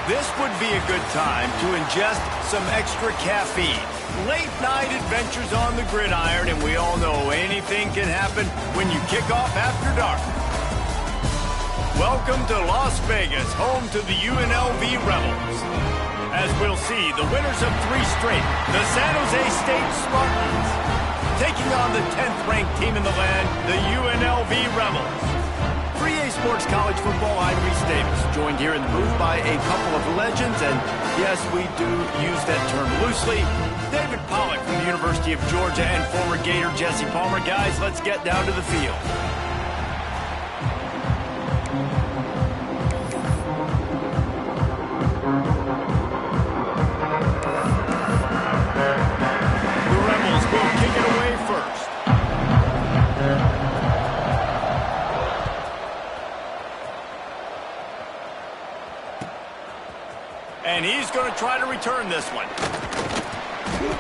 This would be a good time to ingest some extra caffeine. Late night adventures on the gridiron, and we all know anything can happen when you kick off after dark. Welcome to Las Vegas, home to the UNLV Rebels. As we'll see, the winners of 3 straight, the San Jose State Spartans, taking on the 10th ranked team in the land, the UNLV Rebels. 3A Sports College Football, I'm Reese Davis, joined here in the booth by a couple of legends, and yes, we do use that term loosely. David Pollack from the University of Georgia and former Gator Jesse Palmer. Guys, let's get down to the field. The Rebels will kick it away first. And he's going to try to return this one.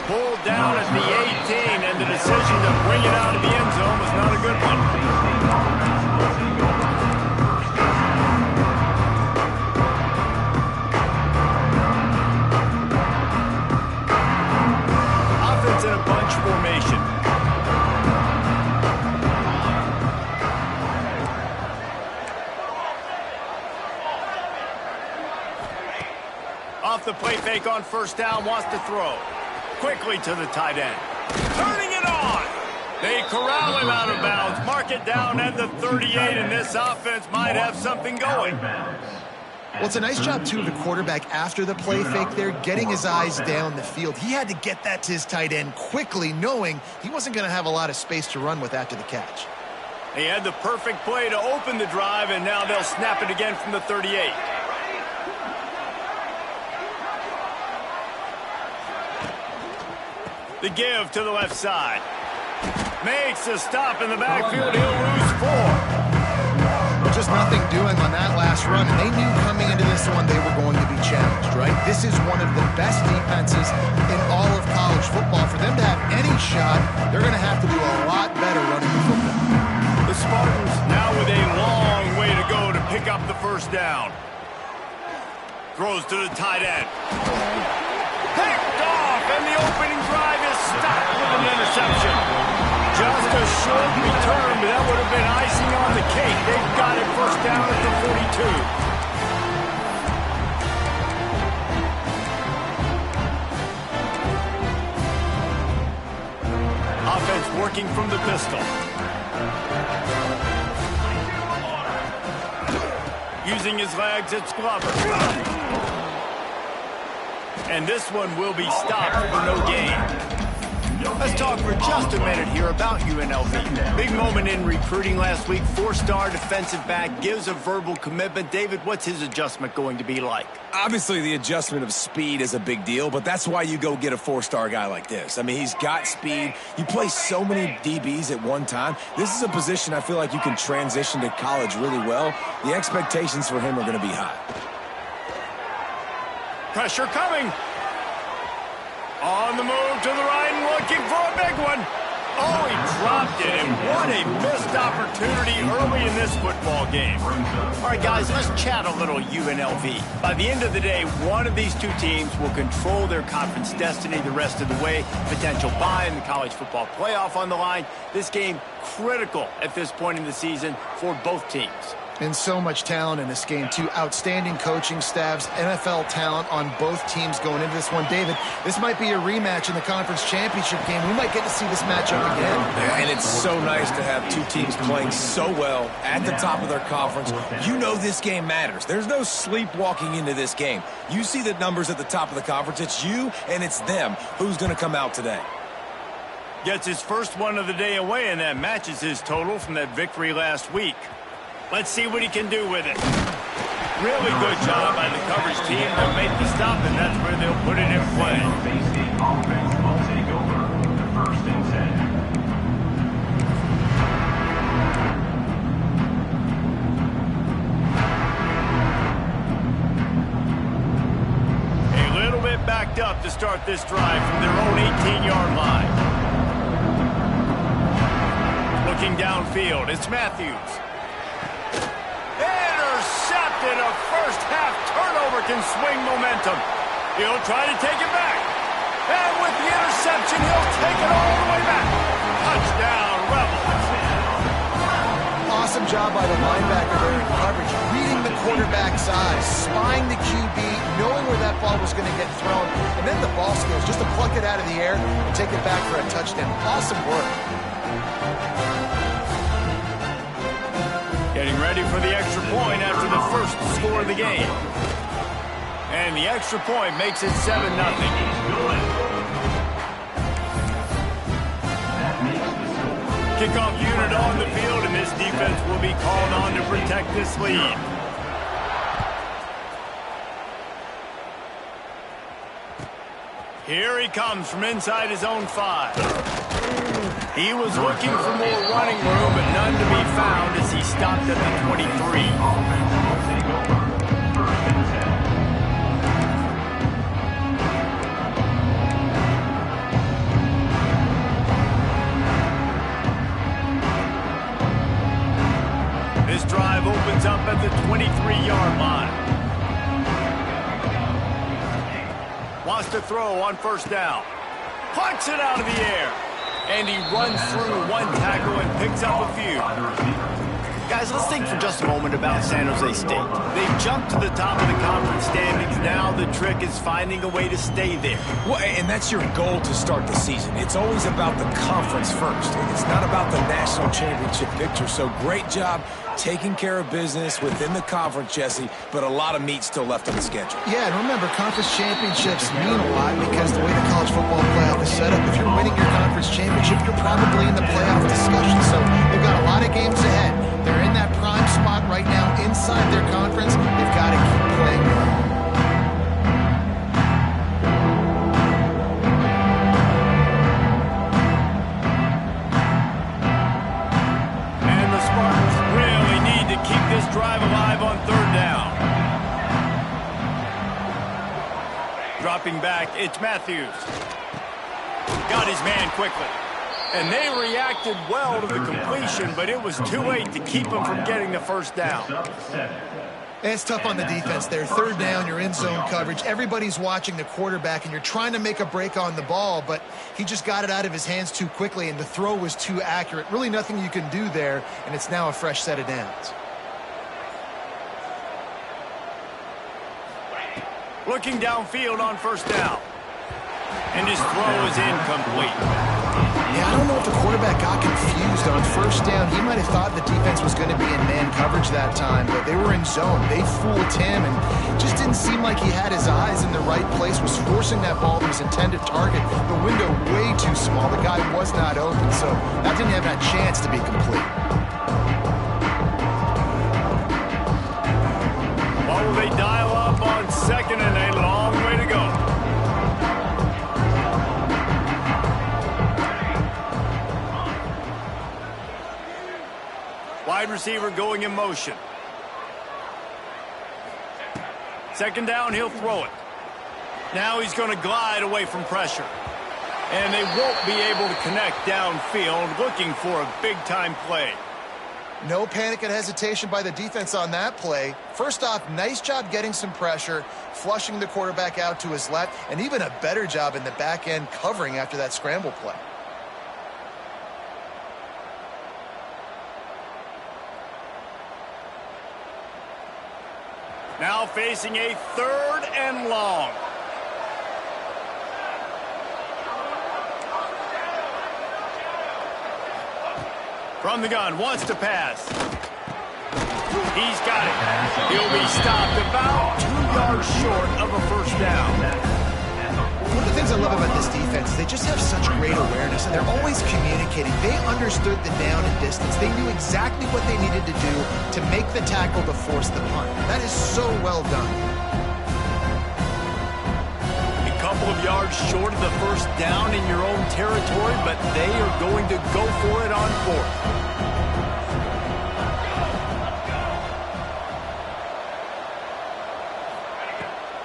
Pulled down at the 18, and the decision to bring it out of the end zone was not a good one. Offense in a bunch formation. Off the play fake on first down, wants to throw. Quickly to the tight end. Turning it on. They corral him out of bounds. Mark it down at the 38, and this offense might have something going. Well, it's a nice job, too, of the quarterback after the play fake there, getting his eyes down the field. He had to get that to his tight end quickly, knowing he wasn't going to have a lot of space to run with after the catch. He had the perfect play to open the drive, and now they'll snap it again from the 38. The give to the left side. Makes a stop in the backfield. He'll lose 4. Just nothing doing on that last run, and they knew coming into this one they were going to be challenged, right? This is one of the best defenses in all of college football. For them to have any shot, they're going to have to do a lot better running the football. The Spartans now with a long way to go to pick up the first down. Throws to the tight end. Picked off, and the opening drive is stopped with an interception. Just a short return, but that would have been icing on the cake. They've got it first down at the 42. Offense working from the pistol. Using his legs, it's Glover. And this one will be stopped for no gain. Let's talk for just a minute here about UNLV. Big moment in recruiting last week. 4-star defensive back gives a verbal commitment. David, what's his adjustment going to be like? Obviously, the adjustment of speed is a big deal, but that's why you go get a 4-star guy like this. I mean, he's got speed. You play so many DBs at one time. This is a position I feel like you can transition to college really well. The expectations for him are going to be high. Pressure coming. On the move to the right and looking for a big one. Oh, he dropped it, and what a missed opportunity early in this football game. All right, guys, let's chat a little UNLV. By the end of the day, one of these two teams will control their conference destiny the rest of the way. Potential bye in the college football playoff on the line. This game critical at this point in the season for both teams. And so much talent in this game, too. Outstanding coaching staffs, NFL talent on both teams going into this one. David, this might be a rematch in the conference championship game. We might get to see this matchup again. Yeah, and it's so nice to have two teams playing so well at the top of their conference. You know this game matters. There's no sleepwalking into this game. You see the numbers at the top of the conference. It's you and it's them. Who's going to come out today? Gets his first one of the day away, and that matches his total from that victory last week. Let's see what he can do with it. Really good job by the coverage team. They'll make the stop, and that's where they'll put it in play. Offense will take over the 1st and 10. A little bit backed up to start this drive from their own 18-yard line. Looking downfield, it's Matthews. Intercepted, a first-half turnover can swing momentum. He'll try to take it back. And with the interception, he'll take it all the way back. Touchdown, Rebels. Awesome job by the linebacker there in coverage, reading the quarterback's eyes, spying the QB, knowing where that ball was going to get thrown, and then the ball skills just to pluck it out of the air and take it back for a touchdown. Awesome work. Getting ready for the extra point after the first score of the game. And the extra point makes it 7-0. Kickoff unit on the field, and this defense will be called on to protect this lead. Here he comes from inside his own 5. He was looking for more running room, but none to be found as he stopped at the 23. This drive opens up at the 23-yard line. Wants to throw on first down. Plucks it out of the air. And he runs through one tackle and picks up a few. Guys, let's think for just a moment about San Jose State. They've jumped to the top of the conference standings. Now the trick is finding a way to stay there. Well, and that's your goal to start the season. It's always about the conference first. It's not about the national championship picture. So great job taking care of business within the conference, Jesse, but a lot of meat still left on the schedule. Yeah, and remember, conference championships mean a lot because the way the college football playoff is set up, if you're winning your conference championship, you're probably in the playoff discussion. So they've got a lot of games ahead. They're in that prime spot right now inside their conference. They've got to keep playing well. And the Spartans really need to keep this drive alive on third down. Dropping back, it's Matthews. Got his man quickly. And they reacted well to the completion, but it was too late to keep them from getting the first down. And it's tough on the defense there. Third down, you're in zone coverage. Everybody's watching the quarterback, and you're trying to make a break on the ball, but he just got it out of his hands too quickly, and the throw was too accurate. Really nothing you can do there, and it's now a fresh set of downs. Looking downfield on first down. And his throw is incomplete. Yeah, I don't know if the quarterback got confused on first down. He might have thought the defense was going to be in man coverage that time, but they were in zone. They fooled him, and just didn't seem like he had his eyes in the right place, was forcing that ball to his intended target. The window way too small. The guy was not open, so that didn't have that chance to be complete. What will they dial up on second and a long way to go? Wide receiver going in motion. Second down, he'll throw it. Now he's going to glide away from pressure. And they won't be able to connect downfield, looking for a big-time play. No panic and hesitation by the defense on that play. First off, nice job getting some pressure, flushing the quarterback out to his left, and even a better job in the back end covering after that scramble play. Now facing a third and long. From the gun, wants to pass. He's got it. He'll be stopped about 2 yards short of a first down. One of the things I love about this defense is they just have such great awareness, and they're always communicating. They understood the down and distance. They knew exactly what they needed to do to make the tackle to force the punt. That is so well done. A couple of yards short of the first down in your own territory, but they are going to go for it on fourth.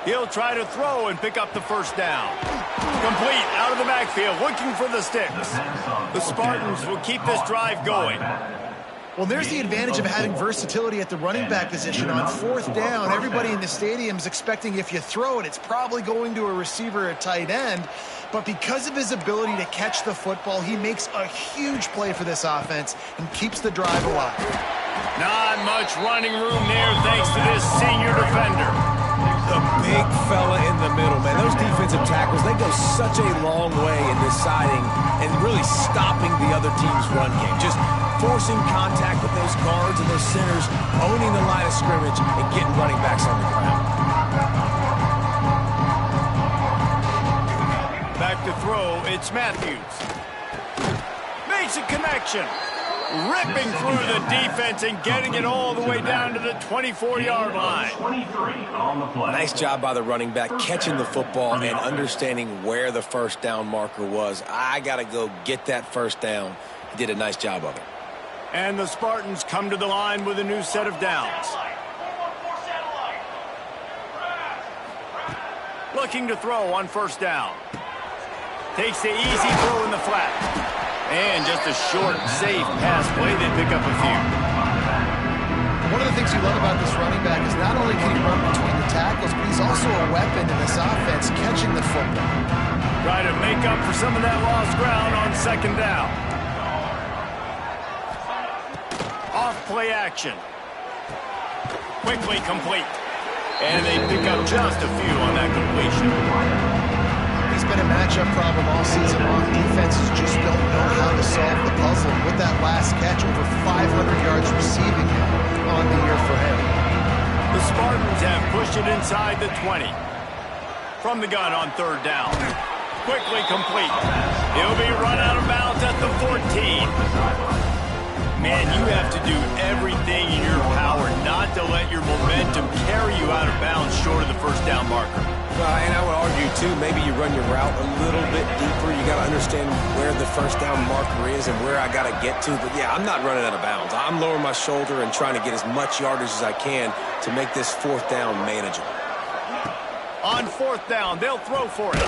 He'll try to throw and pick up the first down. Complete out of the backfield, looking for the sticks. The Spartans will keep this drive going. Well, there's the advantage of having versatility at the running back position. On fourth down, everybody in the stadium is expecting if you throw it, it's probably going to a receiver or tight end. But because of his ability to catch the football, he makes a huge play for this offense and keeps the drive alive. Not much running room there thanks to this senior defender. The big fella in the middle, man. Those defensive tackles, they go such a long way in deciding and really stopping the other team's run game. Just forcing contact with those guards and those centers, owning the line of scrimmage, and getting running backs on the ground. Back to throw, it's Matthews. Makes a connection. Ripping through the defense and getting it all the way down to the 24-yard line. 23 on the play. Nice job by the running back catching the football and understanding where the first down marker was. I got to go get that first down. He did a nice job of it. And the Spartans come to the line with a new set of downs. Looking to throw on first down. Takes the easy throw in the flat. And just a short, safe pass play, they pick up a few. One of the things you love about this running back is not only can he run between the tackles, but he's also a weapon in this offense, catching the football. Try to make up for some of that lost ground on second down. Off play action. Quickly complete. And they pick up just a few on that completion. He's been a matchup problem all season long. Defenses just don't know how to solve the puzzle. With that last catch, over 500 yards receiving on the year for him. The Spartans have pushed it inside the 20. From the gun on third down. Quickly complete. He'll be run out of bounds at the 14. Man, you have to do everything in your power not to let your momentum carry you out of bounds short of the first down marker. And I would argue, too, maybe you run your route a little bit deeper. You got to understand where the first down marker is and where I got to get to. But, yeah, I'm not running out of bounds. I'm lowering my shoulder and trying to get as much yardage as I can to make this fourth down manageable. On fourth down, they'll throw for it.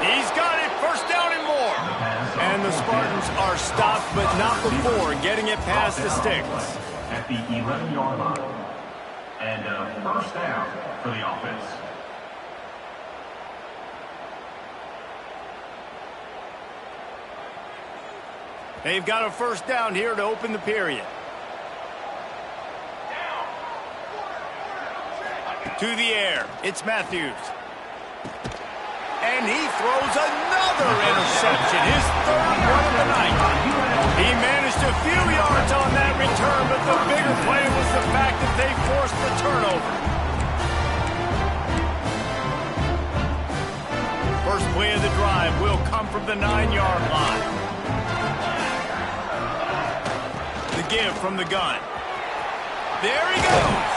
He's got it, first down and more. And the Spartans are stopped, but not before getting it past the sticks. At the 11-yard line. And first down for the offense. They've got a first down here to open the period. To the air, it's Matthews. And he throws another interception, his third one of the night. He managed a few yards on that return, but the bigger play was the fact that they forced the turnover. First play of the drive will come from the 9-yard line. The give from the gun. There he goes.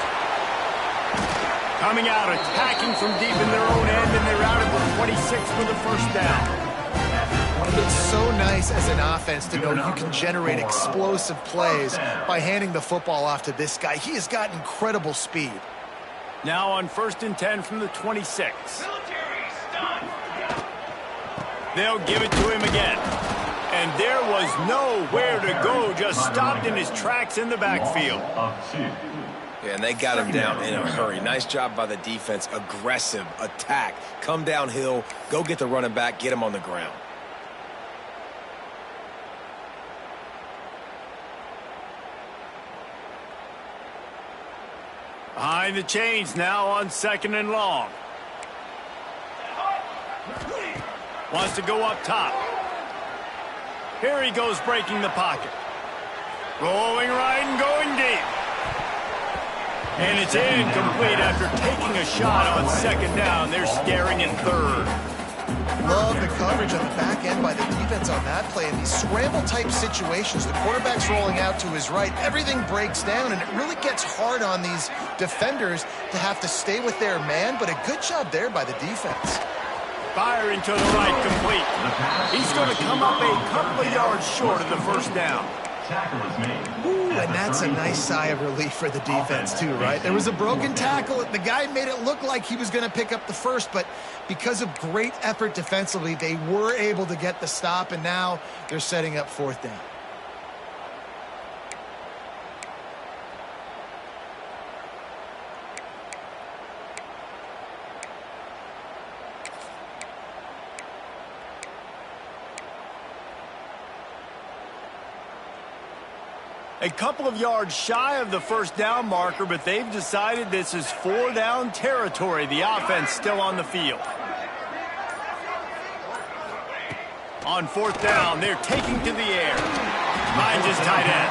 Coming out, attacking from deep in their own end, and they're out at the 26 for the first down. It's so nice as an offense to know you can generate explosive plays by handing the football off to this guy. He has got incredible speed. Now on 1st and 10 from the 26. They'll give it to him again. And there was nowhere to go, just stopped in his tracks in the backfield. Yeah, and they got him down in a hurry. Nice job by the defense. Aggressive attack. Come downhill, go get the running back, get him on the ground. Behind the chains now on 2nd and long. Wants to go up top. Here he goes breaking the pocket. Rolling right and going deep. And it's incomplete after taking a shot on 2nd down. They're staring in 3rd. Love the coverage on the back end by the defense on that play. In these scramble-type situations, the quarterback's rolling out to his right. Everything breaks down, and it really gets hard on these defenders to have to stay with their man, but a good job there by the defense. Firing to the right, complete. He's going to come up a couple of yards short of the first down. Ooh, and that's a nice sigh of relief for the defense too, right? There was a broken tackle. The guy made it look like he was going to pick up the first, but because of great effort defensively, they were able to get the stop, and now they're setting up 4th down. A couple of yards shy of the first down marker, but they've decided this is 4-down territory. The offense still on the field. On 4th down, they're taking to the air. Finds his tight end.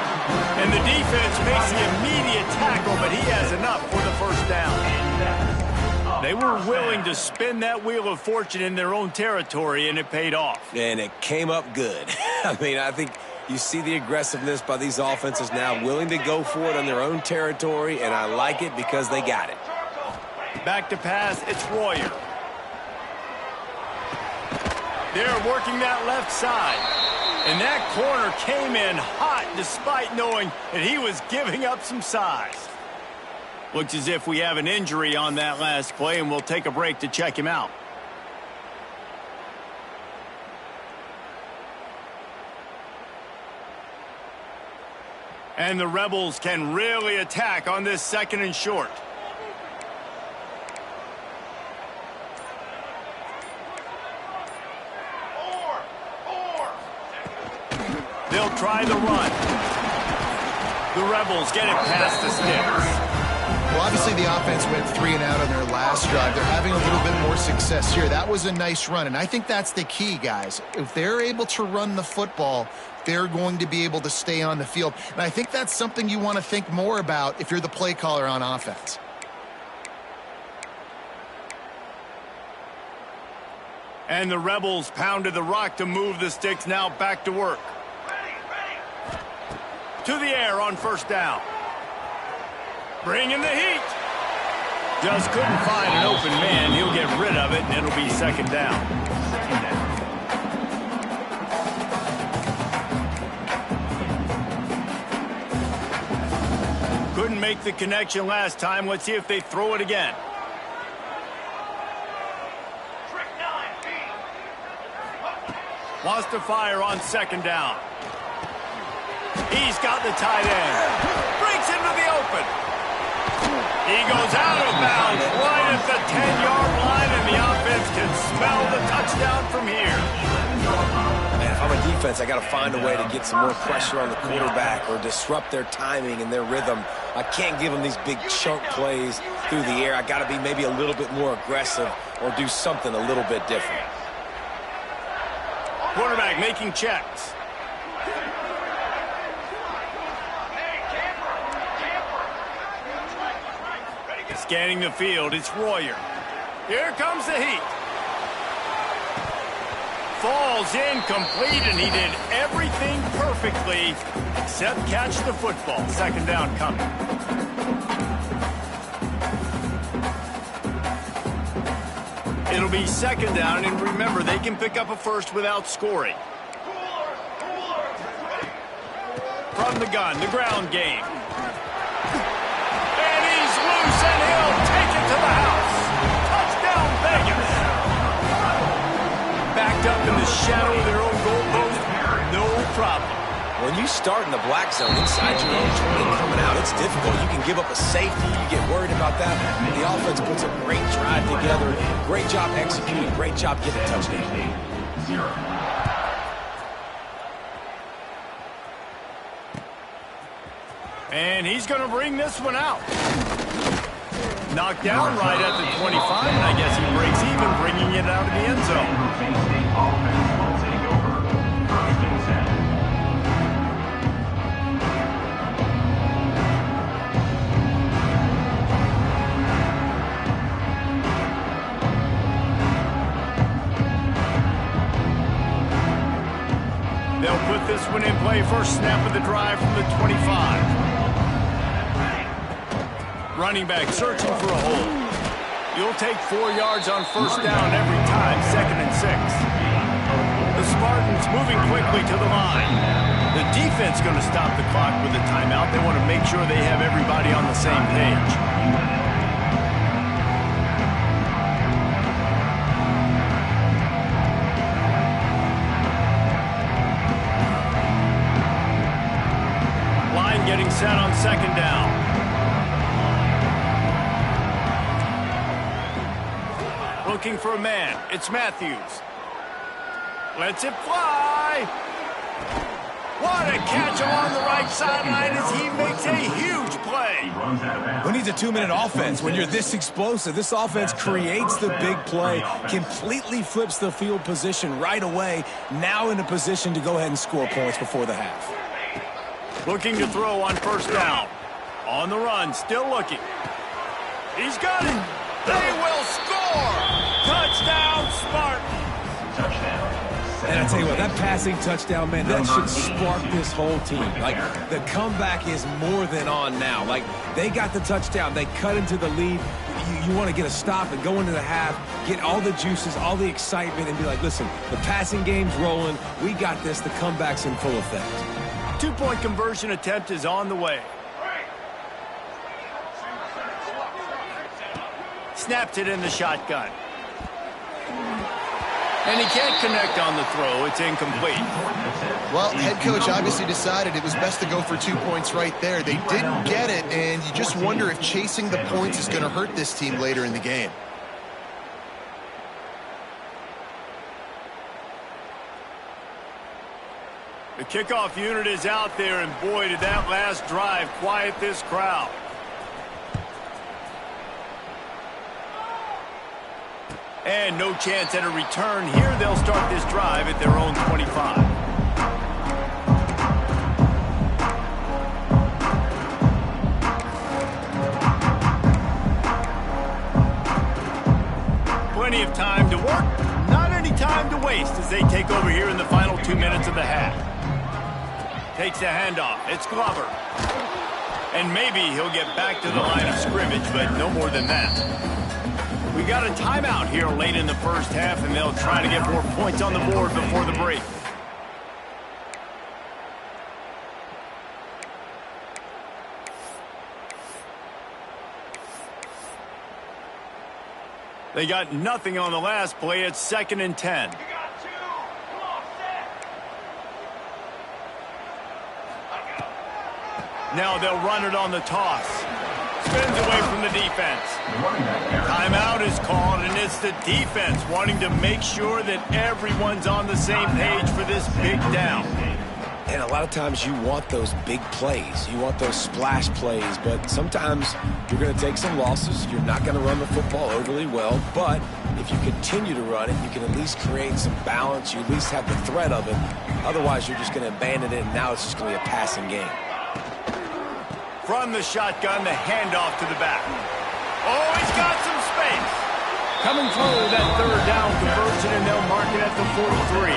And the defense makes the immediate tackle, but he has enough for the first down. They were willing to spin that wheel of fortune in their own territory, and it paid off. And it came up good. I mean, I think you see the aggressiveness by these offenses now, willing to go for it on their own territory, and I like it because they got it. Back to pass, it's Royer. They're working that left side. And that corner came in hot despite knowing that he was giving up some size. Looks as if we have an injury on that last play, and we'll take a break to check him out. And the Rebels can really attack on this 2nd and short. They'll try the run. The Rebels get it past the sticks. Well, obviously the offense went 3 and out on their last drive. They're having a little bit more success here. That was a nice run, and I think that's the key, guys. If they're able to run the football, they're going to be able to stay on the field. And I think that's something you want to think more about if you're the play caller on offense. And the Rebels pounded the rock to move the sticks, now back to work. To the air on 1st down. Bring in the heat. Just couldn't find an open man. He'll get rid of it, and it'll be 2nd down. Couldn't make the connection last time. Let's see if they throw it again. Wants to fire on 2nd down. He's got the tight end. Breaks into the open. He goes out of bounds right at the 10-yard line, and the offense can smell the touchdown from here. Man, if I'm a defense, I got to find a way to get some more pressure on the quarterback or disrupt their timing and their rhythm. I can't give them these big chunk plays through the air. I got to be maybe a little bit more aggressive or do something a little bit different. Quarterback making checks. Scanning the field, it's Royer. Here comes the heat. Falls incomplete, and he did everything perfectly except catch the football. 2nd down coming. It'll be 2nd down, and remember, they can pick up a first without scoring. From the gun, the ground game. And he'll take it to the house. Touchdown, Vegas. Backed up in the shadow of their own goalpost, no problem. When you start in the black zone inside your own 20 coming out, it's difficult. You can give up a safety. You get worried about that. The offense puts a great drive together. Great job executing. Great job getting a touchdown. And he's going to bring this one out. Knocked down right at the 25, and I guess he breaks even, bringing it out of the end zone. They'll put this one in play. First snap of the drive from the 25. Running back searching for a hole. You'll take 4 yards on 1st down every time, 2nd and 6. The Spartans moving quickly to the line. The defense going to stop the clock with a timeout. They want to make sure they have everybody on the same page. Line getting set on 2nd down. Looking for a man. It's Matthews. Lets it fly. What a catch along the right sideline as he makes a huge play. Who needs a 2-minute offense when you're this explosive? This offense creates the big play, completely flips the field position right away, now in a position to go ahead and score points before the half. Looking to throw on first down. On the run, still looking. He's got it. They will score. Touchdown, Spartans. Touchdown. And I tell you what, that passing touchdown, man, that should spark this whole team. Like, the comeback is more than on now. Like, they got the touchdown. They cut into the lead. You want to get a stop and go into the half, get all the juices, all the excitement, and be like, listen, the passing game's rolling. We got this. The comeback's in full effect. 2-point conversion attempt is on the way. Snapped it in the shotgun. And he can't connect on the throw. It's incomplete. Well, head coach obviously decided it was best to go for 2 points right there. They didn't get it, and you just wonder if chasing the points is going to hurt this team later in the game. The kickoff unit is out there, and boy, did that last drive quiet this crowd. And no chance at a return here. They'll start this drive at their own 25. Plenty of time to work, not any time to waste as they take over here in the final 2 minutes of the half. Takes the handoff. It's Glover. And maybe he'll get back to the line of scrimmage, but no more than that. We got a timeout here late in the first half, and they'll try to get more points on the board before the break. They got nothing on the last play. It's 2nd and 10. Now they'll run it on the toss. Spins away from the defense. Timeout is called, and it's the defense wanting to make sure that everyone's on the same page for this big down. And a lot of times you want those big plays. You want those splash plays, but sometimes you're going to take some losses. You're not going to run the football overly well, but if you continue to run it, you can at least create some balance. You at least have the threat of it. Otherwise, you're just going to abandon it, and now it's just going to be a passing game. From the shotgun, the handoff to the back. Oh, he's got some space. Coming through that 3rd down conversion, and they'll mark it at the 43.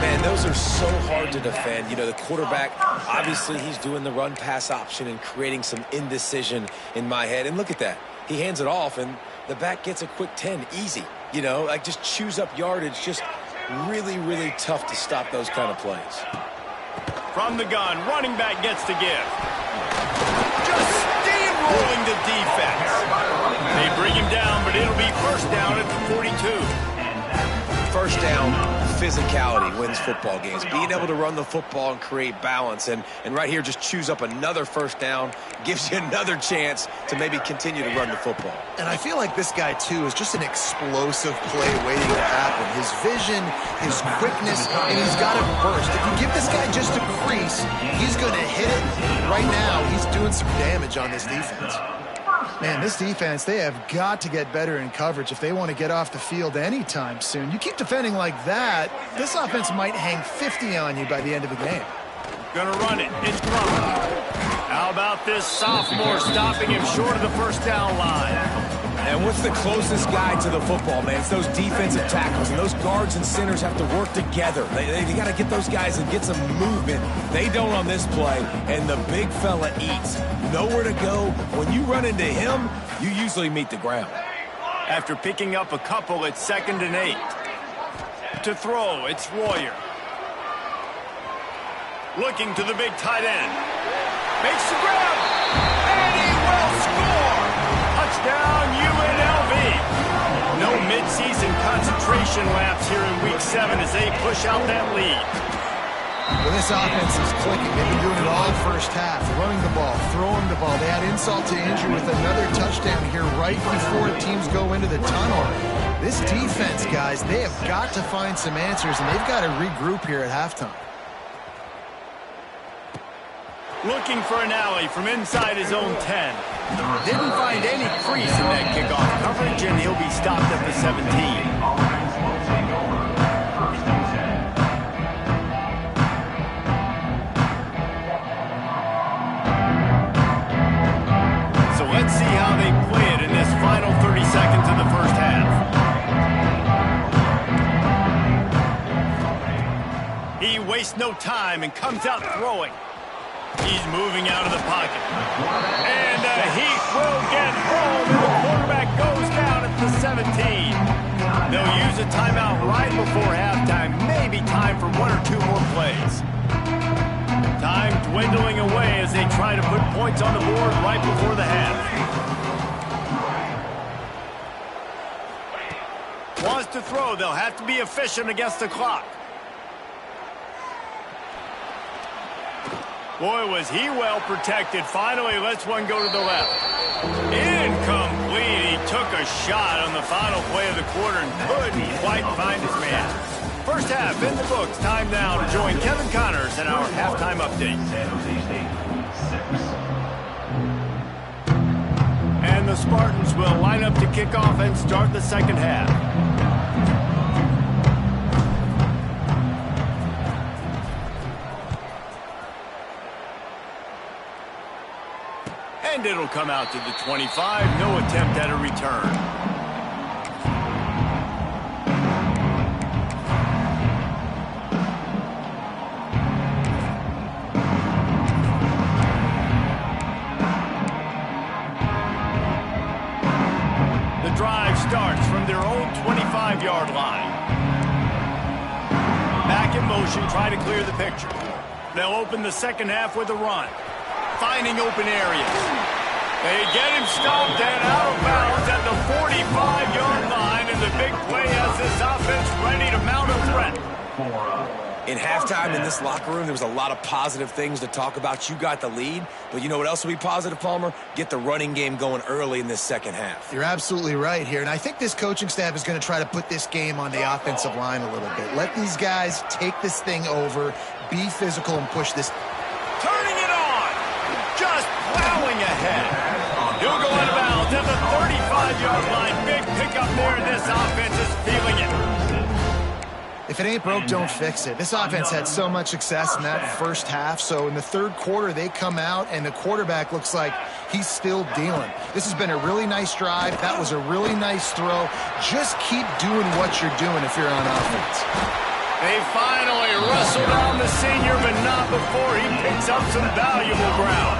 Man, those are so hard to defend. You know, the quarterback, obviously he's doing the run-pass option and creating some indecision in my head. And look at that. He hands it off, and the back gets a quick 10. Easy. You know, like just chews up yardage. Just really, really tough to stop those kind of plays. From the gun, running back gets to give. Just steamrolling the defense. They bring him down, but it'll be 1st down at the 42. 1st down, physicality wins football games. Being able to run the football and create balance. And right here, just chews up another 1st down, gives you another chance to maybe continue to run the football. And I feel like this guy, too, is just an explosive play waiting to happen. His vision, his quickness, and he's got it burst. If you give this guy just a crease, he's going to hit it. Right now, he's doing some damage on this defense. Man, this defense, they have got to get better in coverage if they want to get off the field anytime soon. You keep defending like that, this offense might hang 50 on you by the end of the game. Gonna run it. It's Glover. How about this sophomore stopping him short of the 1st down line? And what's the closest guy to the football, man? It's those defensive tackles, and those guards and centers have to work together. They got to get those guys and get some movement. They don't on this play, and the big fella eats. Nowhere to go. When you run into him, you usually meet the ground. After picking up a couple, it's 2nd and 8. To throw, it's Royer. Looking to the big tight end. Makes the grab. And he will score. Touchdown, UNLV. No midseason concentration laps here in Week 7 as they push out that lead. Well, this offense is clicking. They've been doing it all first half. Running the ball, throwing the ball. They had insult to injury with another touchdown here right before teams go into the tunnel. This defense, guys, they have got to find some answers, and they've got to regroup here at halftime. Looking for an alley from inside his own 10. Didn't find any crease in that kickoff coverage, and he'll be stopped at the 17. So let's see how they play it in this final 30 seconds of the first half. He wastes no time and comes out throwing. He's moving out of the pocket. And he will get home. The quarterback goes down at the 17. They'll use a timeout right before halftime. Maybe time for one or two more plays. Time dwindling away as they try to put points on the board right before the half. Wants to throw. They'll have to be efficient against the clock. Boy, was he well protected. Finally lets one go to the left. Incomplete. He took a shot on the final play of the quarter and couldn't quite find his man. First half in the books. Time now to join Kevin Connors in our halftime update. And the Spartans will line up to kick off and start the second half. And it'll come out to the 25. No attempt at a return. The drive starts from their own 25-yard line. Back in motion, try to clear the picture. They'll open the second half with a run. Finding open areas. They get him stopped and out of bounds at the 45-yard line, and the big play has this offense ready to mount a threat. In halftime in this locker room, there was a lot of positive things to talk about. You got the lead, but you know what else will be positive, Palmer? Get the running game going early in this second half. You're absolutely right here, and I think this coaching staff is going to try to put this game on the offensive line a little bit. Let these guys take this thing over, be physical, and push this. Turning it on! Just plowing ahead. He'll go out of bounds at the 35-yard line. Big pickup there, and this offense is feeling it. If it ain't broke, don't fix it. This offense had so much success in that first half, so in the third quarter, they come out, and the quarterback looks like he's still dealing. This has been a really nice drive. That was a really nice throw. Just keep doing what you're doing if you're on offense. They finally wrestle down the senior, but not before he picks up some valuable ground.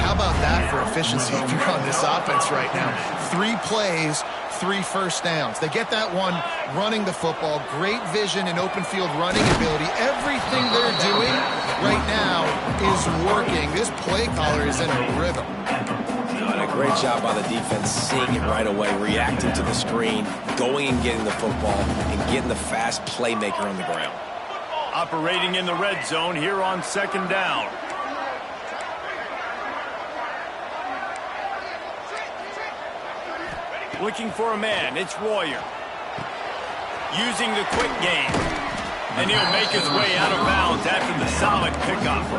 How about that for efficiency if you're on this offense right now? 3 plays, 3 first downs. They get that one running the football, great vision and open field running ability. Everything they're doing right now is working. This play caller is in a rhythm. And a great job by the defense, seeing it right away, reacting to the screen, going and getting the football, and getting the fast playmaker on the ground. Operating in the red zone here on second down. Looking for a man, it's Royer. Using the quick game. And he'll make his way out of bounds after the solid pickup.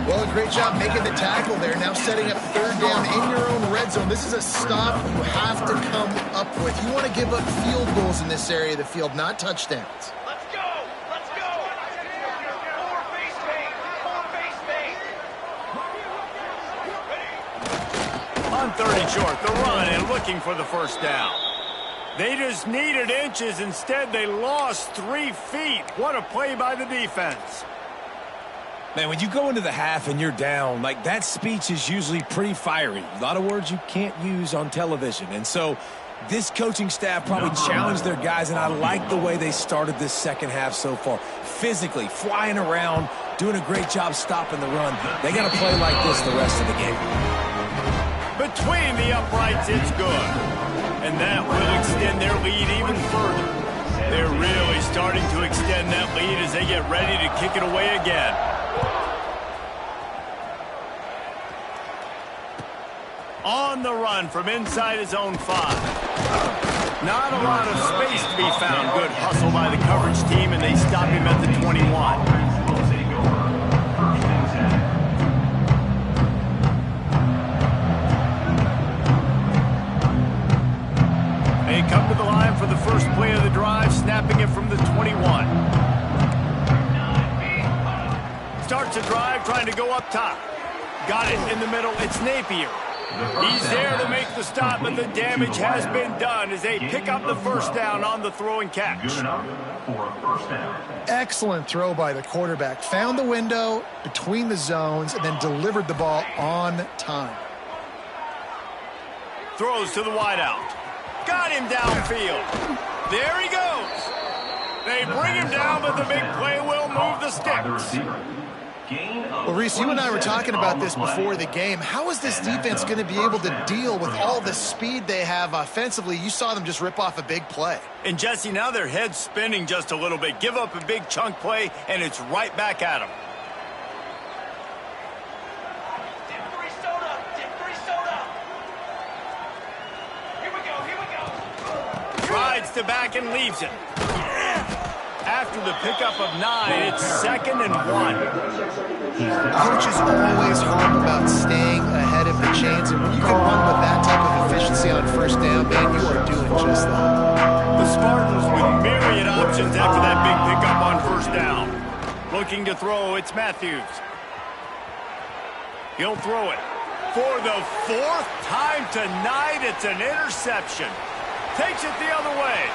Well, a great job making the tackle there. Now setting up third down in your own red zone. This is a stop you have to come up with. You want to give up field goals in this area of the field, not touchdowns. Let's go! Let's go! More face paint! More face paint! On third and short, the run and looking for the first down. They just needed inches. Instead, they lost 3 feet. What a play by the defense. Man, when you go into the half and you're down, like that speech is usually pretty fiery. A lot of words you can't use on television. And so this coaching staff probably challenged their guys, and I like the way they started this second half so far. Physically, flying around, doing a great job stopping the run. They got to play like this the rest of the game. Between the uprights, it's good. And that will extend their lead even further. They're really starting to extend that lead as they get ready to kick it away again. On the run from inside his own 5. Not a lot of space to be found. Good hustle by the coverage team, and they stop him at the 21. come to the line for the first play of the drive, snapping it from the 21. Starts a drive, trying to go up top. Got it in the middle. It's Napier. He's there to make the stop, but the damage has been done as they pick up the first down on the throw and catch. Good enough for a first down. Excellent throw by the quarterback. Found the window between the zones and then delivered the ball on time. Throws to the wideout. Got him downfield. There he goes. They bring him down, but the big play will move the sticks. Well, Reese, you and I were talking about this before the game. How is this defense going to be able to deal with all the speed they have offensively? You saw them just rip off a big play. And, Jesse, now their head's spinning just a little bit. Give up a big chunk play, and it's right back at them. Rides to back and leaves it. After the pickup of 9, it's 2nd and 1. Coaches always harp about staying ahead of the chains, and when you can run with that type of efficiency on first down, man, you are doing just that. The Spartans with myriad options after that big pickup on first down. Looking to throw, it's Matthews. He'll throw it. For the 4th time tonight, it's an interception. Takes it the other way.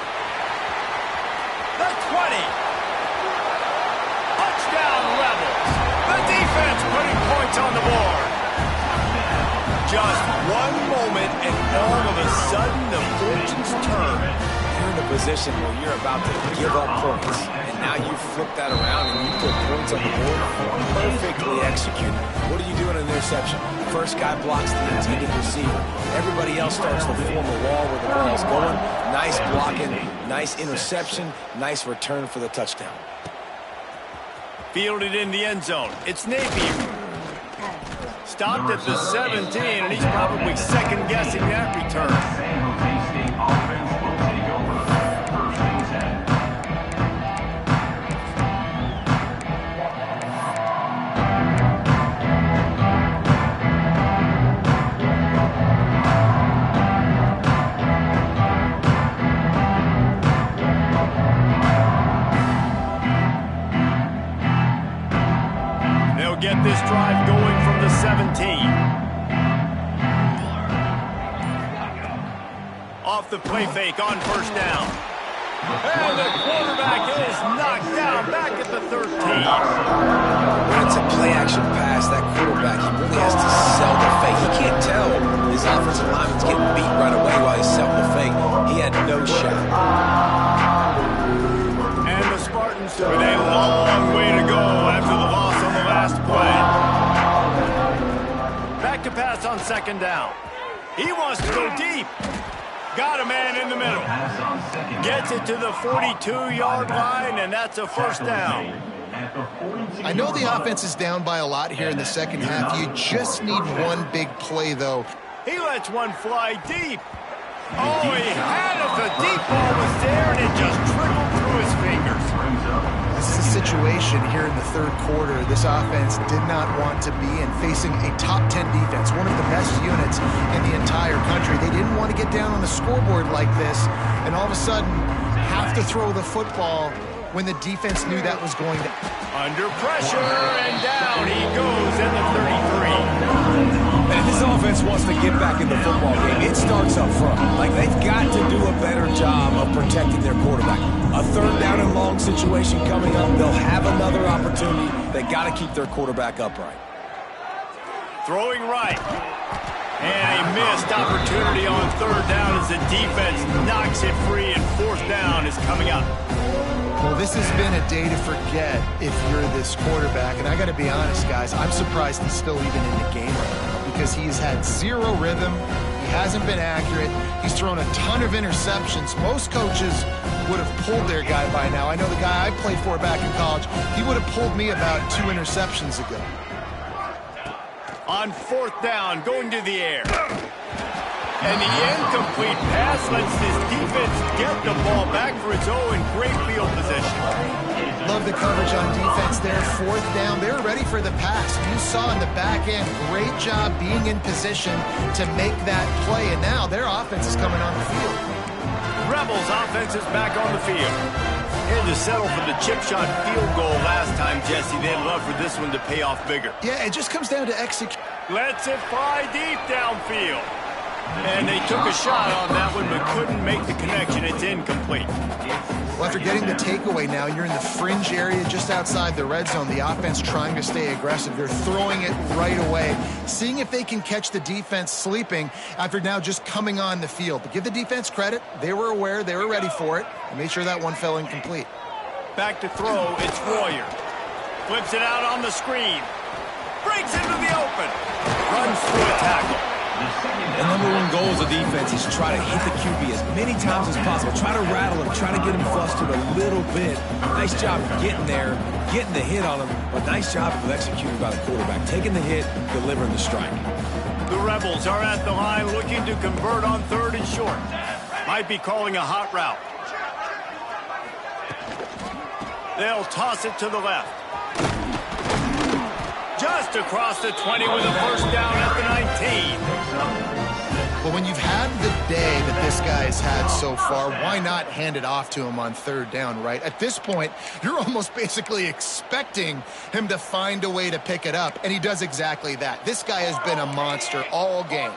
The 20. Touchdown Rebels. The defense putting points on the board. Just one moment and all of a sudden the fortunes turn. You're in a position where you're about to give up points. And now you flip that around and you put points on the board. Perfectly executed. What do you do in an interception? First guy blocks the intended receiver. Everybody else starts to form a wall where the ball's going. Nice blocking, nice interception, nice return for the touchdown. Fielded in the end zone. It's Napier. Stopped at the 17, and he's probably second-guessing that return. Get this drive going from the 17. Off the play fake on first down. And the quarterback is knocked down back at the 13. When it's a play-action pass, that quarterback, he really has to sell the fake. He can't tell his offensive lineman's getting beat right away while he's selling the fake. He had no shot. And the Spartans with a long way to go after the loss on the last play. Back to pass on second down. He wants to go deep. Got a man in the middle. Gets it to the 42-yard line, and that's a first down. I know the offense is down by a lot here in the second half. You just need one big play, though. He lets one fly deep. Oh, he had it. The deep ball was there, and it just trickled through his fingers. This is a situation here in the third quarter this offense did not want to be in, facing a top 10 defense, one of the best units in the entire country. They didn't want to get down on the scoreboard like this and all of a sudden have to throw the football when the defense knew that was going to. Under pressure, and down he goes at the 33. And if this offense wants to get back in the football game, it starts up front. Like, they've got to do a better job of protecting their quarterback. A third down and long situation coming up. They'll have another opportunity. They got to keep their quarterback upright. Throwing right. And a missed opportunity on third down as the defense knocks it free, and fourth down is coming up. Well, this has been a day to forget if you're this quarterback. And I got to be honest, guys, I'm surprised he's still even in the game right now because he's had zero rhythm. He hasn't been accurate. He's thrown a ton of interceptions. Most coaches would have pulled their guy by now. I know the guy I played for back in college, he would have pulled me about 2 interceptions ago. On fourth down, going to the air. And the incomplete pass lets this defense get the ball back for its own. Great field position. Love the coverage on defense there. Fourth down, they're ready for the pass. You saw in the back end, great job being in position to make that play. And now their offense is coming on the field. Rebels offense is back on the field. Had to settle for the chip shot field goal last time, Jesse. They'd love for this one to pay off bigger. Yeah, it just comes down to execution. Lets it fly deep downfield. And they took a shot on that one, but couldn't make the connection. It's incomplete. Well, after getting the takeaway now, you're in the fringe area just outside the red zone. The offense trying to stay aggressive. They're throwing it right away, seeing if they can catch the defense sleeping after now just coming on the field. But give the defense credit. They were aware. They were ready for it. And made sure that one fell incomplete. Back to throw. It's Royer. Flips it out on the screen. Breaks into the open. Runs through a tackle. The number one goal as a defense is try to hit the QB as many times as possible. Try to rattle him, try to get him flustered a little bit. Nice job getting there, getting the hit on him, but nice job of executing by the quarterback. Taking the hit, delivering the strike. The Rebels are at the line looking to convert on 3rd and short. Might be calling a hot route. They'll toss it to the left. Just across the 20 with a first down at the 19. Well, when you've had the day that this guy's had so far, why not hand it off to him on 3rd down, right? At this point, you're almost basically expecting him to find a way to pick it up, and he does exactly that. This guy has been a monster all game.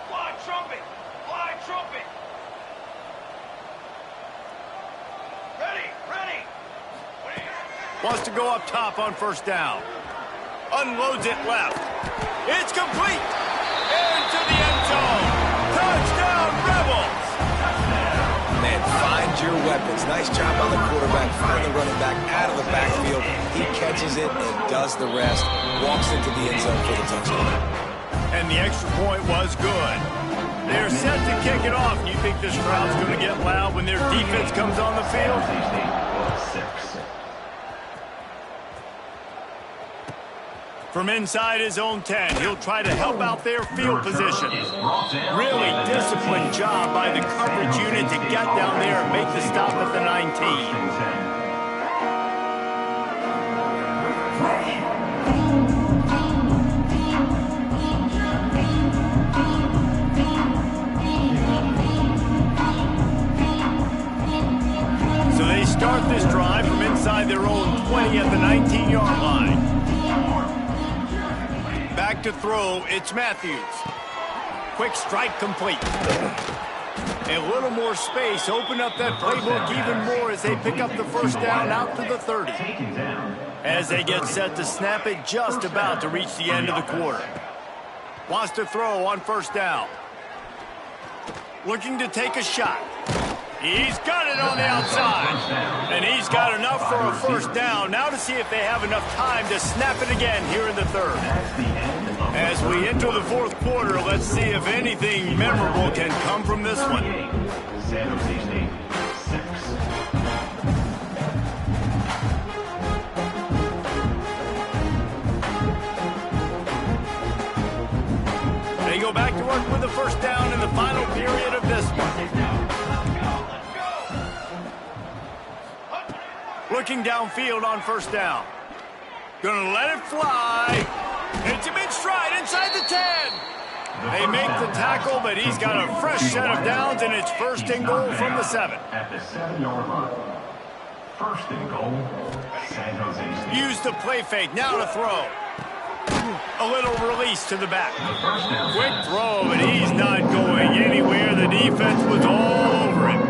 Fly trumpet! Fly trumpet! Ready! Ready! Wants to go up top on 1st down. Unloads it left. It's complete. Into the end zone. Touchdown, Rebels. Man, find your weapons. Nice job by the quarterback. Find the running back out of the backfield. He catches it and does the rest. Walks into the end zone for the touchdown. And the extra point was good. They're set to kick it off. You think this crowd's going to get loud when their defense comes on the field? From inside his own 10, he'll try to help out their field position. Really disciplined job by the coverage unit to get down there and make the stop at the 19. So they start this drive from inside their own 20 at the 19-yard line. Back to throw, it's Matthews. Quick strike complete. A little more space, open up that playbook even more as they pick up the first down out to the 30. As they get set to snap it, just about to reach the end of the quarter. Wants to throw on 1st down. Looking to take a shot. He's got it on the outside. And he's got enough for a first down. Now to see if they have enough time to snap it again here in the 3rd. As we enter the 4th quarter, let's see if anything memorable can come from this one. They go back to work with the first down in the final period of this one. Looking downfield on 1st down. Gonna let it fly. Hits him in stride inside the 10. They make the tackle, but he's got a fresh set of downs, and it's 1st and goal from the 7. At the 7-yard line. 1st and goal, San Jose State. Use the play fake, now to throw. A little release to the back. Quick throw, but he's not going anywhere. The defense was all over him.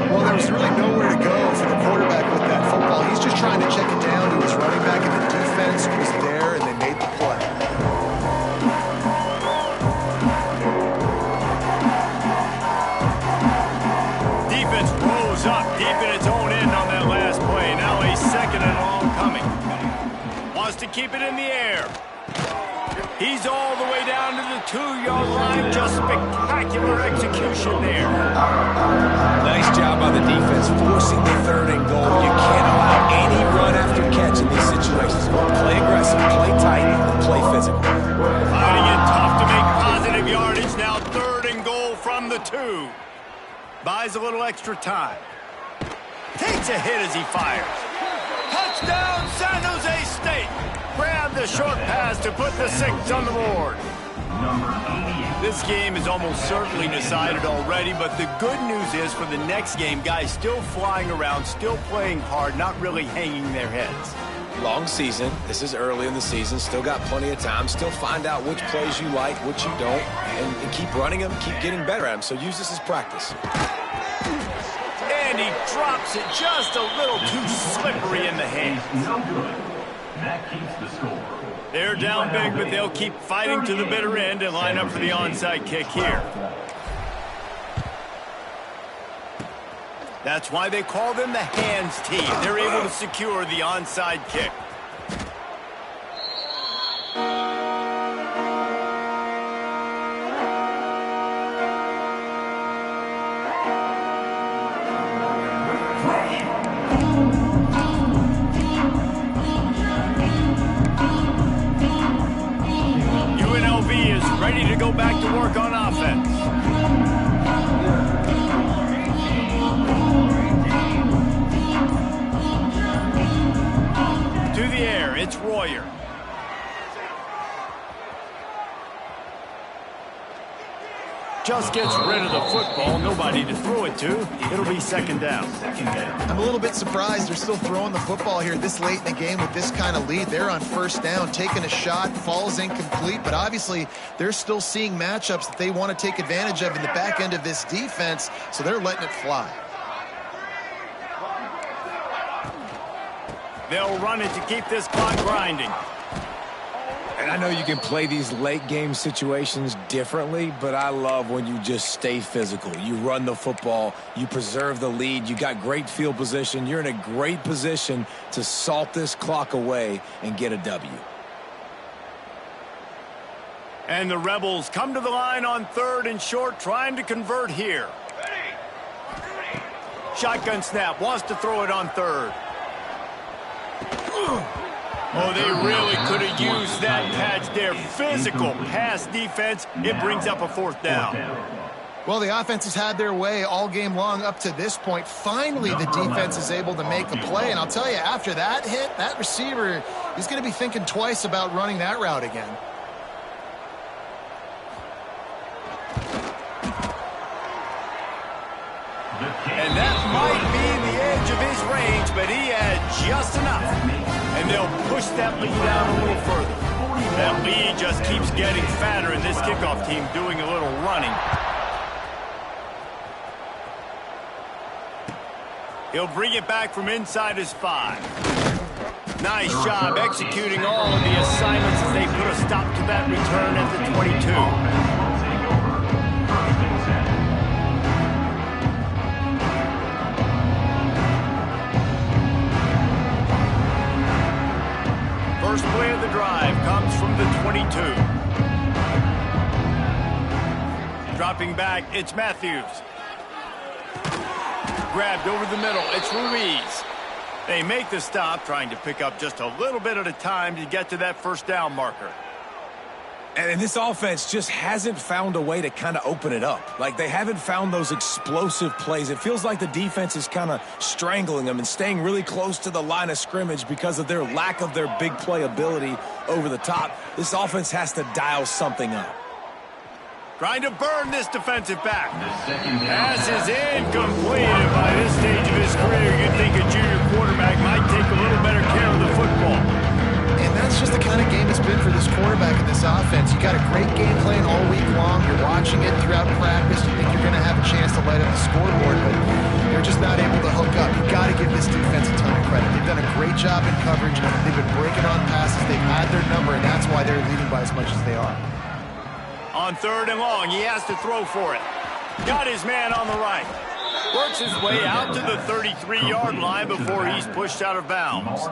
Well, there was really nowhere to go for the quarterback with that football. He's just trying to check it down to his running back, and the defense was there, and they made the play. Defense rose up deep in its own end on that last play. Now a 2nd and long coming. Wants to keep it in the air. He's all the way down to the 2-yard line. Just spectacular execution there. Nice job by the defense, forcing the 3rd and goal. You can't allow any run after catch in these situations. Play aggressive, play tight, and play physical. Finding it tough to make positive yardage. Now 3rd and goal from the 2. Buys a little extra time. Takes a hit as he fires. Touchdown, San Jose State. Grab the short pass to put the 6 on the board. Number 88. This game is almost certainly decided already, but the good news is for the next game, guys still flying around, still playing hard, not really hanging their heads. Long season. This is early in the season. Still got plenty of time. Still find out which plays you like, which you don't, and keep running them, keep getting better at them. So use this as practice. And he drops it just a little too slippery in the hand. No good. That keeps the score. They're down big, but they'll keep fighting to the bitter end and line up for the onside kick here. That's why they call them the hands team. They're able to secure the onside kick. UNLV is ready to go back to work on offense. To the air, it's Royer. Just gets rid of the football, nobody to throw it to. It'll be second down. I'm a little bit surprised they're still throwing the football here this late in the game with this kind of lead. They're on first down, taking a shot, falls incomplete, but obviously they're still seeing matchups that they want to take advantage of in the back end of this defense, so they're letting it fly. They'll run it to keep this clock grinding. And I know you can play these late game situations differently, but I love when you just stay physical. You run the football, you preserve the lead, you got great field position. You're in a great position to salt this clock away and get a W. And the Rebels come to the line on third and short, trying to convert here. Shotgun snap, wants to throw it on third. Oh, they really could have used that patch there. Physical pass defense. It brings up a fourth down. Well, the offense has had their way all game long up to this point. Finally, the defense is able to make a play. And I'll tell you, after that hit, that receiver, he's going to be thinking twice about running that route again. And that might be the edge of his range, but he had just enough. And they'll push that lead out a little further. That lead just keeps getting fatter, and this kickoff team doing a little running. He'll bring it back from inside his 5. Nice job executing all of the assignments as they put a stop to that return at the 22. First play of the drive comes from the 22. Dropping back, it's Matthews. Grabbed over the middle, it's Ruiz. They make the stop, trying to pick up just a little bit at a time to get to that first down marker. And this offense just hasn't found a way to kind of open it up. Like, they haven't found those explosive plays. It feels like the defense is kind of strangling them and staying really close to the line of scrimmage because of their lack of their big play ability over the top. This offense has to dial something up. Trying to burn this defensive back. Pass is incomplete. And by this stage of his career, you'd think a junior quarterback might take a little better care of the football. And that's just the kind of game it's been for this quarterback in this offense. You got a great game plan all week long. You're watching it throughout practice. You think you're going to have a chance to light up the scoreboard, but you're just not able to hook up. You've got to give this defense a ton of credit. They've done a great job in coverage. They've been breaking on passes. They've had their number, and that's why they're leading by as much as they are. On third and long, he has to throw for it. Got his man on the right. Works his way out to the 33-yard line before he's pushed out of bounds.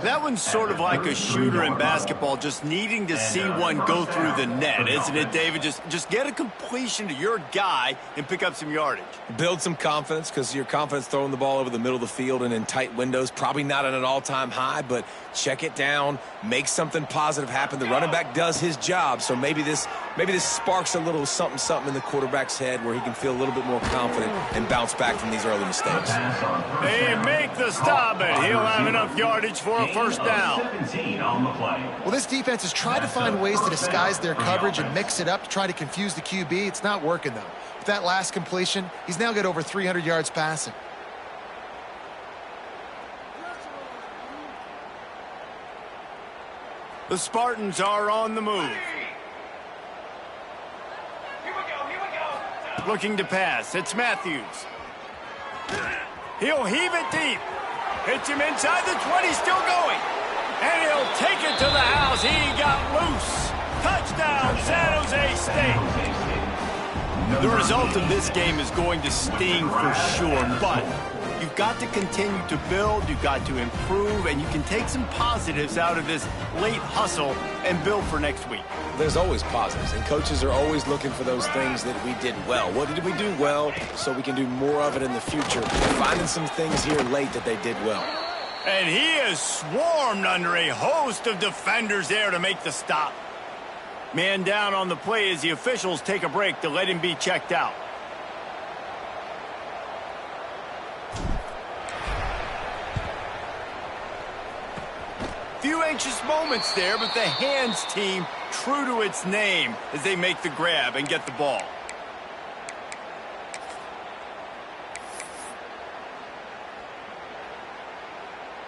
That one's sort of like a shooter in basketball, just needing to see one go through the net, isn't it, David? Just get a completion to your guy and pick up some yardage. Build some confidence, because your confidence throwing the ball over the middle of the field and in tight windows, probably not at an all-time high, but check it down, make something positive happen. The running back does his job, so maybe this Maybe this sparks a little something in the quarterback's head where he can feel a little bit more confident and bounce back from these early mistakes. They make the stop, and he'll have enough yardage for a first down. Well, this defense has tried to find ways to disguise their coverage and mix it up to try to confuse the QB. It's not working, though. With that last completion, he's now got over 300 yards passing. The Spartans are on the move. Looking to pass. It's Matthews. He'll heave it deep. Hits him inside the 20, still going. And he'll take it to the house. He got loose. Touchdown, San Jose State. The result of this game is going to sting for sure, but you've got to continue to build, you've got to improve, and you can take some positives out of this late hustle and build for next week. There's always positives, and coaches are always looking for those things that we did well. What did we do well so we can do more of it in the future? Finding some things here late that they did well. And he is swarmed under a host of defenders there to make the stop. Man down on the play as the officials take a break to let him be checked out. Few anxious moments there, but the hands team true to its name as they make the grab and get the ball.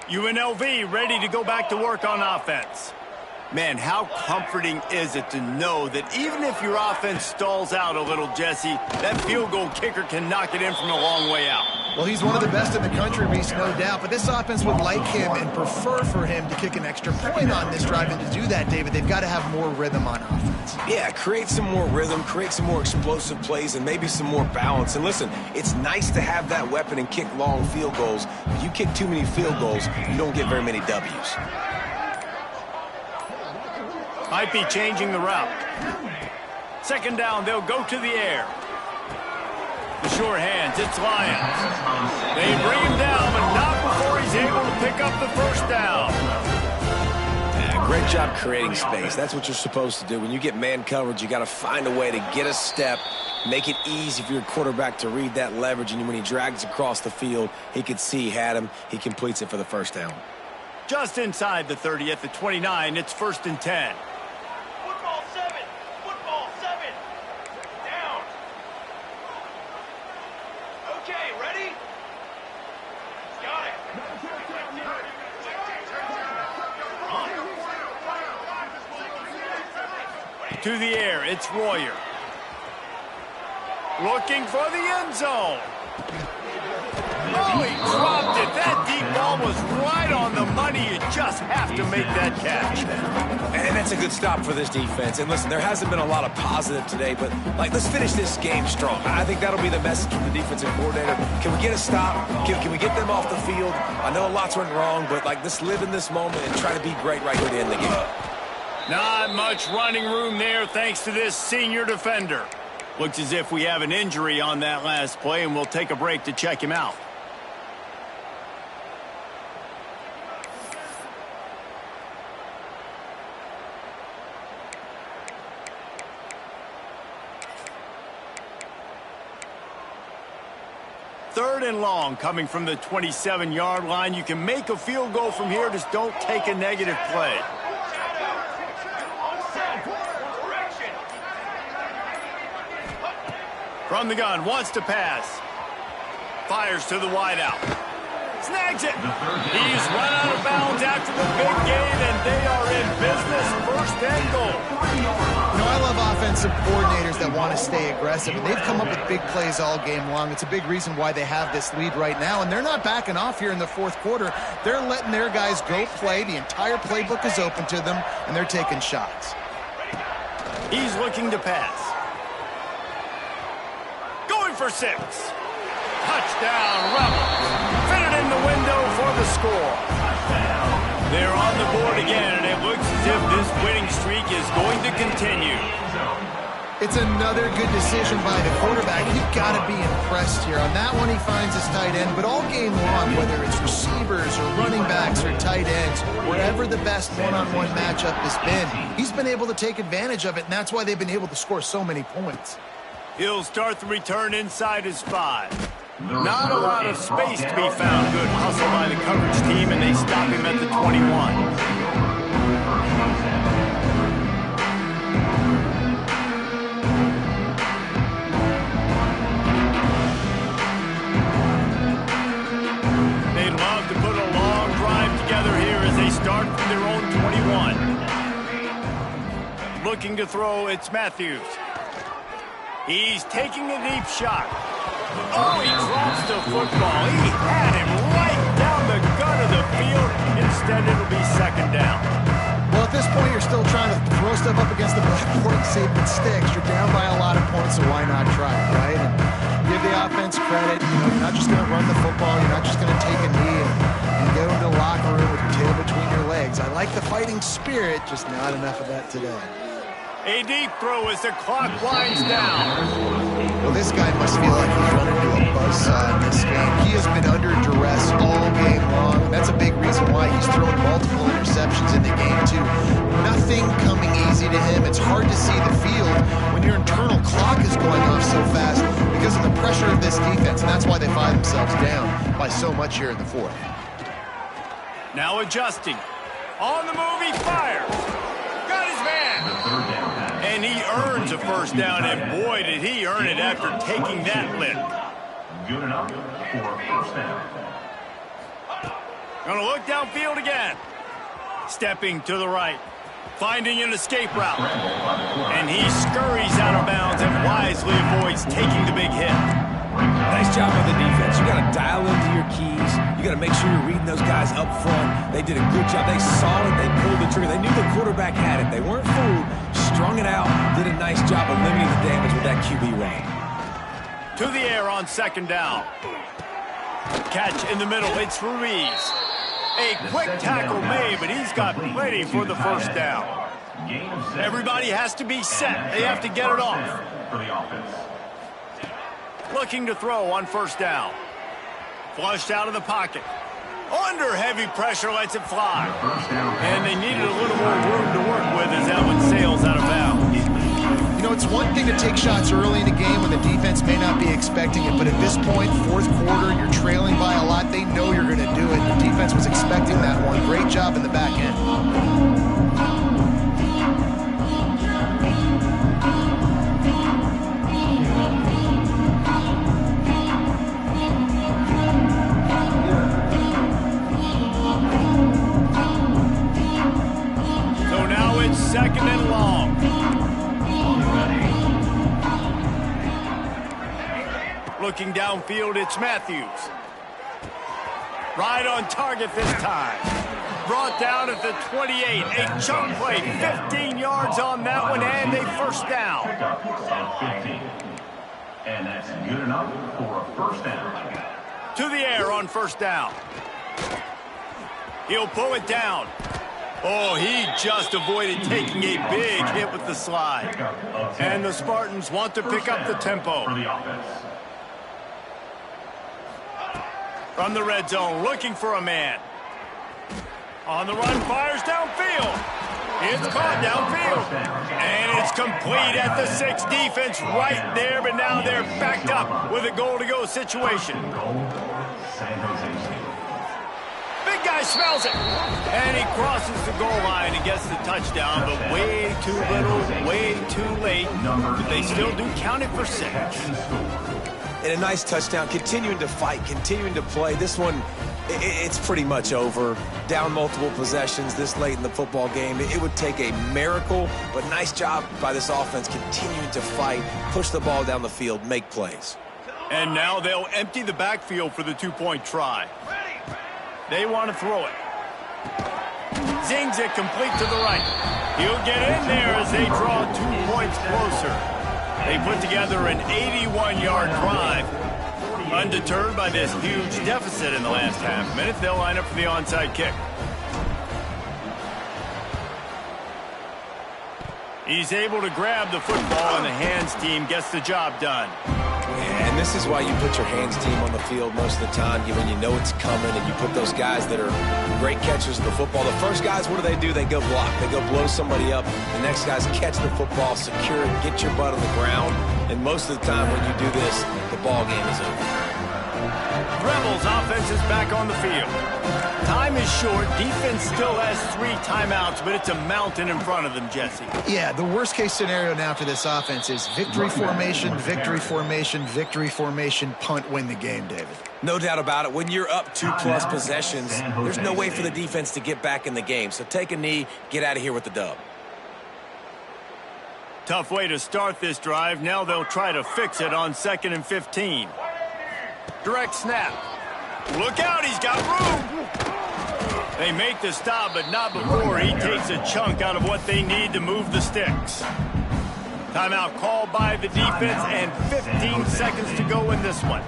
UNLV ready to go back to work on offense. Man, how comforting is it to know that even if your offense stalls out a little, Jesse, that field goal kicker can knock it in from a long way out. Well, he's one of the best in the country, Reese, no doubt. But this offense would like him and prefer for him to kick an extra point on this drive. And to do that, David, they've got to have more rhythm on offense. Yeah, create some more rhythm, create some more explosive plays, and maybe some more balance. And listen, it's nice to have that weapon and kick long field goals. If you kick too many field goals, you don't get very many W's. Might be changing the route. Second down, they'll go to the air. The short hands, it's Lyons. They bring him down, but not before he's able to pick up the first down. Yeah, great job creating space. That's what you're supposed to do. When you get man coverage, you got to find a way to get a step, make it easy for your quarterback to read that leverage, and when he drags across the field, he could see he had him. He completes it for the first down. Just inside the 30 at the 29, it's 1st and 10. Football 7. Football 7. Down. Okay, ready? Got it. To the air, it's Royer. Looking for the end zone. Oh, he dropped it. That deep ball was right on the money. You just have to make that catch. And that's a good stop for this defense. And listen, there hasn't been a lot of positive today, but let's finish this game strong. I think that'll be the message from the defensive coordinator. Can we get a stop? Can we get them off the field? I know lots went wrong, but let's live in this moment and try to be great right here to end the game. Not much running room there thanks to this senior defender. Looks as if we have an injury on that last play, and we'll take a break to check him out. Third and long coming from the 27-yard line. You can make a field goal from here, just don't take a negative play. From the gun, wants to pass. Fires to the wideout. Snags it. He's run out of bounds after the big gain, and they are in business. 1st and goal. I love offensive coordinators that want to stay aggressive, and they've come up with big plays all game long. It's a big reason why they have this lead right now, and they're not backing off here in the 4th quarter. They're letting their guys go play. The entire playbook is open to them, and they're taking shots. He's looking to pass. Going for 6. Touchdown, Rebels. Fit it in the window for the score. They're on the board again, and it looks as if this winning streak is going to continue. It's another good decision by the quarterback. You've got to be impressed here. On that one, he finds his tight end, but all game long, whether it's receivers or running backs or tight ends, wherever the best one-on-one matchup has been, he's been able to take advantage of it, and that's why they've been able to score so many points. He'll start the return inside his 5. Not a lot of space to be found. Good hustle by the coverage team, and they stop him at the 21. Start from their own 21. Looking to throw, it's Matthews. He's taking a deep shot. Oh, he drops the football. He had him right down the gut of the field. Instead, it'll be second down. Well, at this point, you're still trying to throw stuff up against the blackboard and see if it sticks. You're down by a lot of points, so why not try it, right? And give the offense credit. You know, you're not just going to run the football. You're not just going to take a knee and go into the locker room with your tail between your legs. I like the fighting spirit, just not enough of that today. A deep throw as the clock winds down. Well, this guy must feel like he's running into a buzzsaw in this game. He has been under duress all game long, and that's a big reason why he's thrown multiple interceptions in the game, too. Nothing coming easy to him. It's hard to see the field when your internal clock is going off so fast because of the pressure of this defense, and that's why they find themselves down by so much here in the fourth. Now adjusting. On the move, he fires. Got his man. And he earns a first down, and boy, did he earn it after taking that lift. Good enough for a first down. Gonna look downfield again. Stepping to the right. Finding an escape route. And he scurries out of bounds and wisely avoids taking the big hit. Nice job on the defense. You got to dial into your keys. You got to make sure you're reading those guys up front. They did a good job. They saw it. They pulled the trigger. They knew the quarterback had it. They weren't fooled. Strung it out. Did a nice job of limiting the damage with that QB run. To the air on second down. Catch in the middle. It's Ruiz. A quick tackle made, but he's got plenty for the first down. Everybody has to be set. They have to get it off. For the offense. Looking to throw on first down. Flushed out of the pocket. Under heavy pressure, lets it fly. And they needed a little more room to work with as that one sails out of bounds. You know, it's one thing to take shots early in a game when the defense may not be expecting it, but at this point, fourth quarter, you're trailing by a lot. They know you're going to do it. The defense was expecting that one. Great job in the back end. Second and long. Looking downfield, it's Matthews. Right on target this time. Brought down at the 28. A chunk play, 15 yards on that one, and a first down. And that's good enough for a first down. To the air on first down. He'll pull it down. Oh, he just avoided taking a big hit with the slide. And the Spartans want to pick up the tempo. From the red zone, looking for a man. On the run, fires downfield. It's caught downfield. And it's complete at the 6. Defense right there, but now they're backed up with a goal-to-go situation. Big guy smells it. And he crosses the goal line and gets the touchdown, but way too little, way too late. But they still do count it for 6. And a nice touchdown, continuing to fight, continuing to play. This one, it's pretty much over. Down multiple possessions this late in the football game. It would take a miracle, but nice job by this offense continuing to fight, push the ball down the field, make plays. And now they'll empty the backfield for the 2-point try. They want to throw it. Zings it complete to the right. He'll get in there as they draw 2 points closer. They put together an 81-yard drive. Undeterred by this huge deficit in the last half minute, they'll line up for the onside kick. He's able to grab the football, and the hands team gets the job done. And this is why you put your hands team on the field most of the time, when you know it's coming, and you put those guys that are great catchers of the football. The first guys, what do? They go block. They go blow somebody up. The next guys catch the football, secure it, get your butt on the ground. And most of the time when you do this, the ball game is over. Rebels offense is back on the field. Time is short. Defense still has 3 timeouts, but it's a mountain in front of them, Jesse. Yeah, the worst-case scenario now for this offense is victory formation, victory formation, victory formation, punt, win the game, David. No doubt about it. When you're up 2+ possessions, there's no way for the defense to get back in the game. So take a knee, get out of here with the dub. Tough way to start this drive. Now they'll try to fix it on 2nd and 15. Direct snap. Look out, he's got room. They make the stop, but not before he takes a chunk out of what they need to move the sticks. Timeout called by the defense, and 15 seconds to go in this one.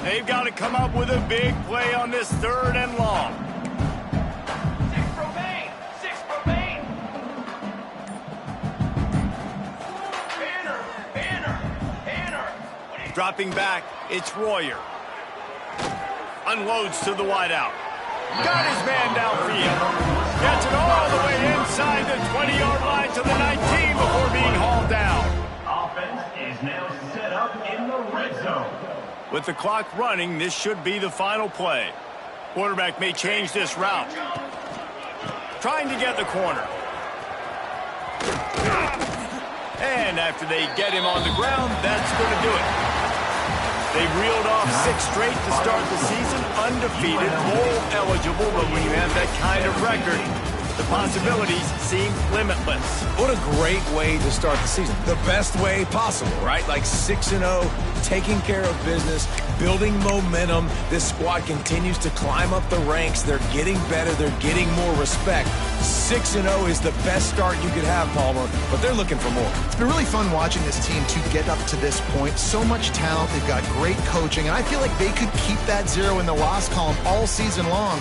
They've got to come up with a big play on this 3rd and long. 6 remain. Banner. Dropping back, it's Royer. Unloads to the wideout. Got his man downfield. Gets it all the way inside the 20-yard line to the 19 before being hauled down. Offense is now set up in the red zone. With the clock running, this should be the final play. Quarterback may change this route. Trying to get the corner. And after they get him on the ground, that's going to do it. They reeled off 6 straight to start the season, undefeated, bowl eligible, but when you have that kind of record, the possibilities seem limitless. What a great way to start the season. The best way possible, right? Like 6-0, taking care of business, building momentum. This squad continues to climb up the ranks. They're getting better. They're getting more respect. 6-0 is the best start you could have, Palmer, but they're looking for more. It's been really fun watching this team to get up to this point. So much talent. They've got great coaching, and I feel like they could keep that 0 in the loss column all season long.